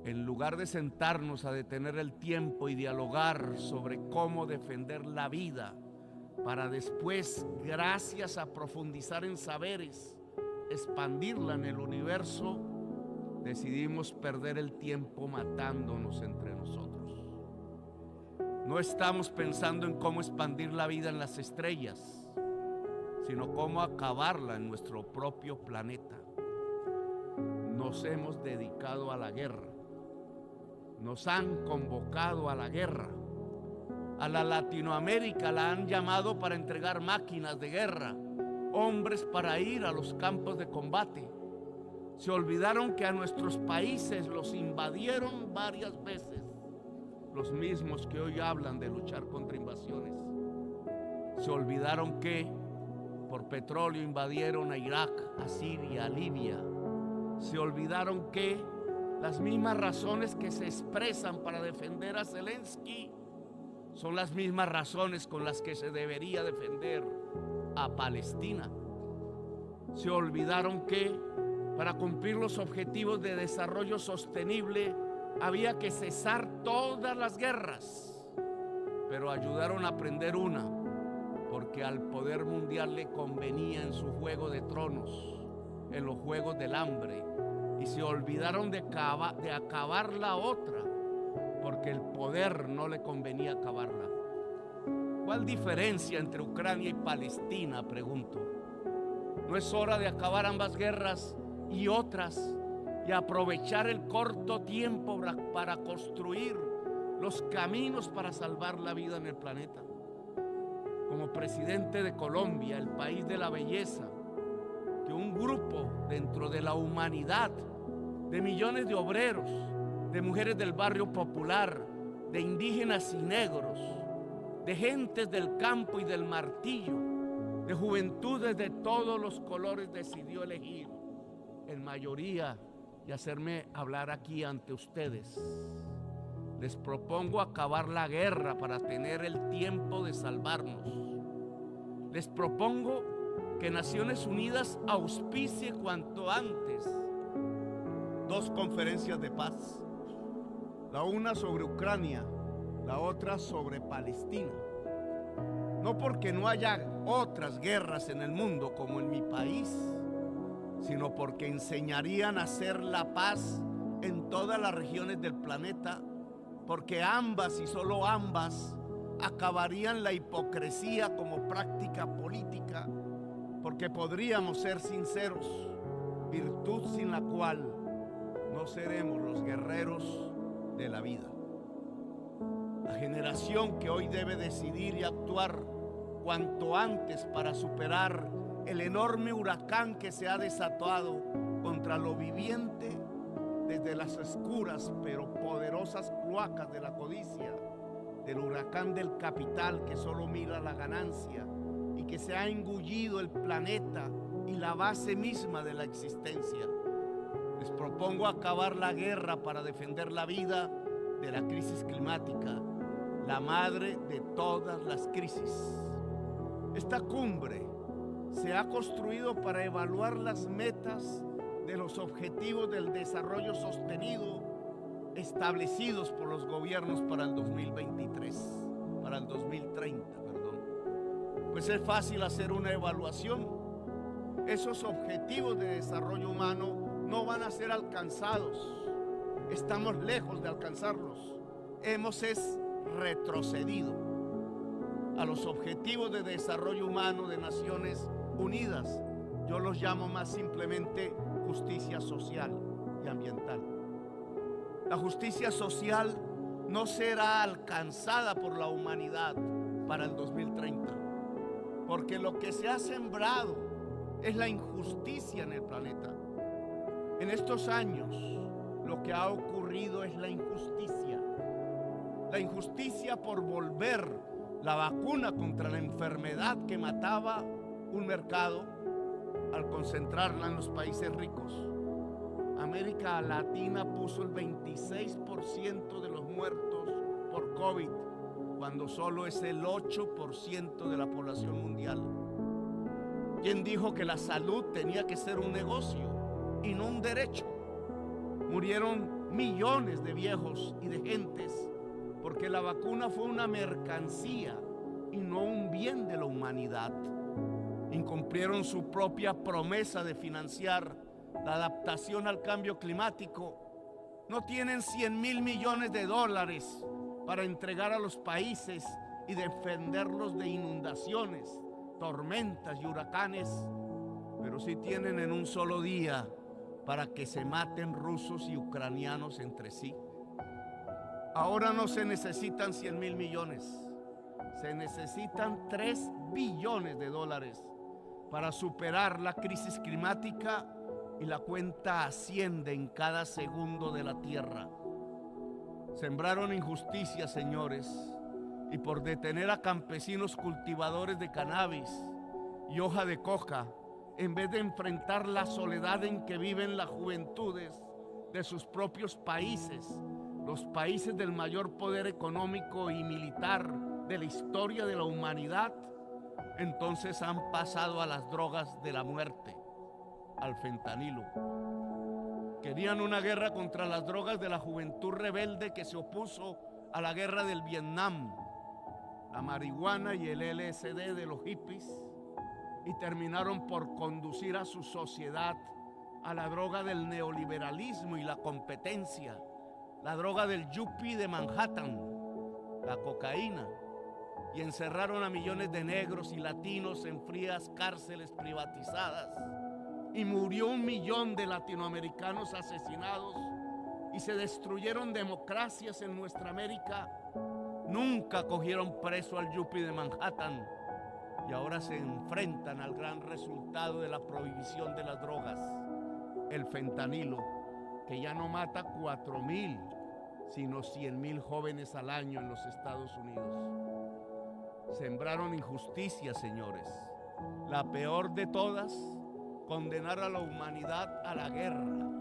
en lugar de sentarnos a detener el tiempo y dialogar sobre cómo defender la vida, para después, gracias a profundizar en saberes, expandirla en el universo, decidimos perder el tiempo matándonos entre nosotros. No estamos pensando en cómo expandir la vida en las estrellas, sino cómo acabarla en nuestro propio planeta. Nos hemos dedicado a la guerra. Nos han convocado a la guerra. A la Latinoamérica la han llamado para entregar máquinas de guerra, hombres para ir a los campos de combate. Se olvidaron que a nuestros países los invadieron varias veces, los mismos que hoy hablan de luchar contra invasiones. Se olvidaron que por petróleo invadieron a Irak, a Siria, a Libia. Se olvidaron que las mismas razones que se expresan para defender a Zelensky son las mismas razones con las que se debería defender a Palestina. Se olvidaron que para cumplir los objetivos de desarrollo sostenible había que cesar todas las guerras, pero ayudaron a aprender una, porque al poder mundial le convenía en su juego de tronos, en los juegos del hambre, y se olvidaron de acabar la otra, porque el poder no le convenía acabarla. ¿Cuál diferencia entre Ucrania y Palestina?, pregunto. ¿No es hora de acabar ambas guerras y otras y aprovechar el corto tiempo para construir los caminos para salvar la vida en el planeta? Como presidente de Colombia, el país de la belleza, que un grupo dentro de la humanidad, de millones de obreros, de mujeres del barrio popular, de indígenas y negros, de gentes del campo y del martillo, de juventudes de todos los colores, decidió elegir en mayoría y hacerme hablar aquí ante ustedes. Les propongo acabar la guerra para tener el tiempo de salvarnos. Les propongo que Naciones Unidas auspicie cuanto antes 2 conferencias de paz, la una sobre Ucrania, la otra sobre Palestina. No porque no haya otras guerras en el mundo como en mi país, sino porque enseñarían a hacer la paz en todas las regiones del planeta, porque ambas y solo ambas acabarían la hipocresía como práctica política, porque podríamos ser sinceros, virtud sin la cual no seremos los guerreros de la vida. La generación que hoy debe decidir y actuar cuanto antes para superar el enorme huracán que se ha desatado contra lo viviente desde las oscuras pero poderosas cloacas de la codicia, del huracán del capital que solo mira la ganancia y que se ha engullido el planeta y la base misma de la existencia. Les propongo acabar la guerra para defender la vida de la crisis climática, la madre de todas las crisis. Esta cumbre se ha construido para evaluar las metas de los objetivos del desarrollo sostenido establecidos por los gobiernos para el 2030, perdón. Pues es fácil hacer una evaluación. Esos objetivos de desarrollo humano no van a ser alcanzados. Estamos lejos de alcanzarlos. Hemos retrocedido a los objetivos de desarrollo humano de Naciones Unidas. Yo los llamo más simplemente justicia social y ambiental. La justicia social no será alcanzada por la humanidad para el 2030, porque lo que se ha sembrado es la injusticia en el planeta. En estos años, lo que ha ocurrido es la injusticia. La injusticia por volver la vacuna contra la enfermedad que mataba un mercado al concentrarla en los países ricos. América Latina puso el 26% de los muertos por COVID, cuando solo es el 8% de la población mundial. ¿Quién dijo que la salud tenía que ser un negocio y no un derecho? Murieron millones de viejos y de gentes, porque la vacuna fue una mercancía y no un bien de la humanidad. Incumplieron su propia promesa de financiar la adaptación al cambio climático. No tienen 100,000 millones de dólares para entregar a los países y defenderlos de inundaciones, tormentas y huracanes, pero sí tienen en un solo día para que se maten rusos y ucranianos entre sí. Ahora no se necesitan 100,000 millones, se necesitan 3 billones de dólares para superar la crisis climática, y la cuenta asciende en cada segundo de la tierra. Sembraron injusticia, señores, y por detener a campesinos cultivadores de cannabis y hoja de coca, en vez de enfrentar la soledad en que viven las juventudes de sus propios países, los países del mayor poder económico y militar de la historia de la humanidad, entonces han pasado a las drogas de la muerte, al fentanilo. Querían una guerra contra las drogas de la juventud rebelde que se opuso a la guerra del Vietnam, la marihuana y el LSD de los hippies, y terminaron por conducir a su sociedad a la droga del neoliberalismo y la competencia, la droga del yuppie de Manhattan, la cocaína, y encerraron a millones de negros y latinos en frías cárceles privatizadas, y murió 1 millón de latinoamericanos asesinados, y se destruyeron democracias en nuestra América. Nunca cogieron preso al yuppie de Manhattan, y ahora se enfrentan al gran resultado de la prohibición de las drogas, el fentanilo, que ya no mata 4,000, sino 100,000 jóvenes al año en los Estados Unidos. Sembraron injusticia, señores. La peor de todas, condenar a la humanidad a la guerra.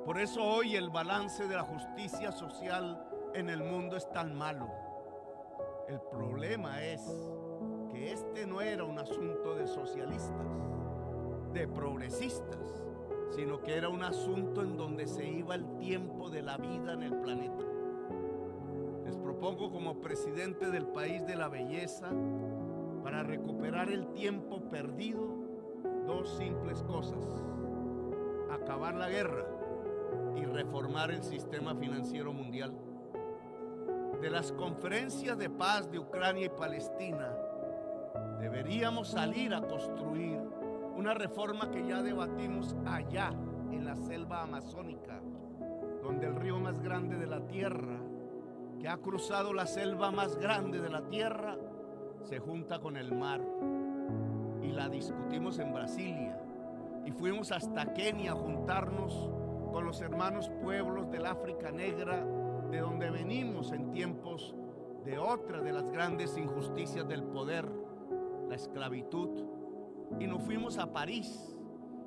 Por eso hoy el balance de la justicia social en el mundo es tan malo. El problema es que este no era un asunto de socialistas, de progresistas, sino que era un asunto en donde se iba el tiempo de la vida en el planeta. Les propongo como presidente del país de la belleza, para recuperar el tiempo perdido, 2 simples cosas: acabar la guerra y reformar el sistema financiero mundial. De las conferencias de paz de Ucrania y Palestina, deberíamos salir a construir una reforma que ya debatimos allá en la selva amazónica, donde el río más grande de la tierra, que ha cruzado la selva más grande de la tierra, se junta con el mar. Y la discutimos en Brasilia, y fuimos hasta Kenia a juntarnos con los hermanos pueblos del África Negra, de donde venimos en tiempos de otra de las grandes injusticias del poder, la esclavitud. Y nos fuimos a París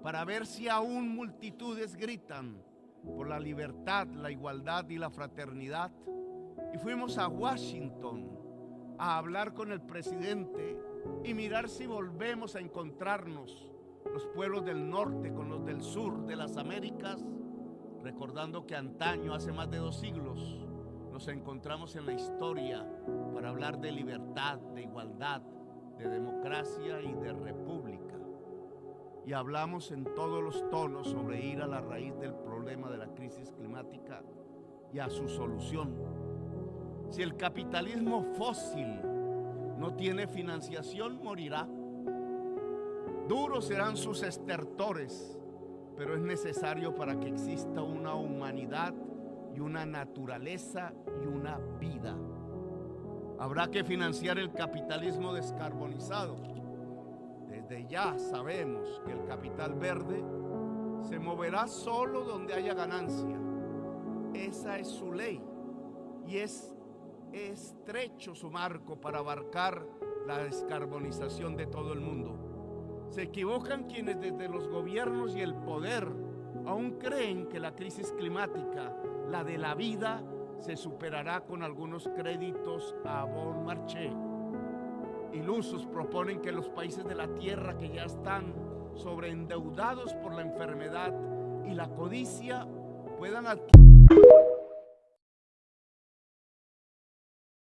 para ver si aún multitudes gritan por la libertad, la igualdad y la fraternidad. Y fuimos a Washington a hablar con el presidente y mirar si volvemos a encontrarnos los pueblos del norte con los del sur de las Américas, recordando que antaño, hace más de 2 siglos, nos encontramos en la historia para hablar de libertad, de igualdad, de democracia y de república. Y hablamos en todos los tonos sobre ir a la raíz del problema de la crisis climática y a su solución. Si el capitalismo fósil no tiene financiación, morirá. Duros serán sus estertores, pero es necesario para que exista una humanidad y una naturaleza y una vida. Habrá que financiar el capitalismo descarbonizado. Desde ya sabemos que el capital verde se moverá solo donde haya ganancia. Esa es su ley, y es estrecho su marco para abarcar la descarbonización de todo el mundo. Se equivocan quienes desde los gobiernos y el poder aún creen que la crisis climática, la de la vida, se superará con algunos créditos a bon marché. Ilusos proponen que los países de la tierra que ya están sobreendeudados por la enfermedad y la codicia puedan adquirir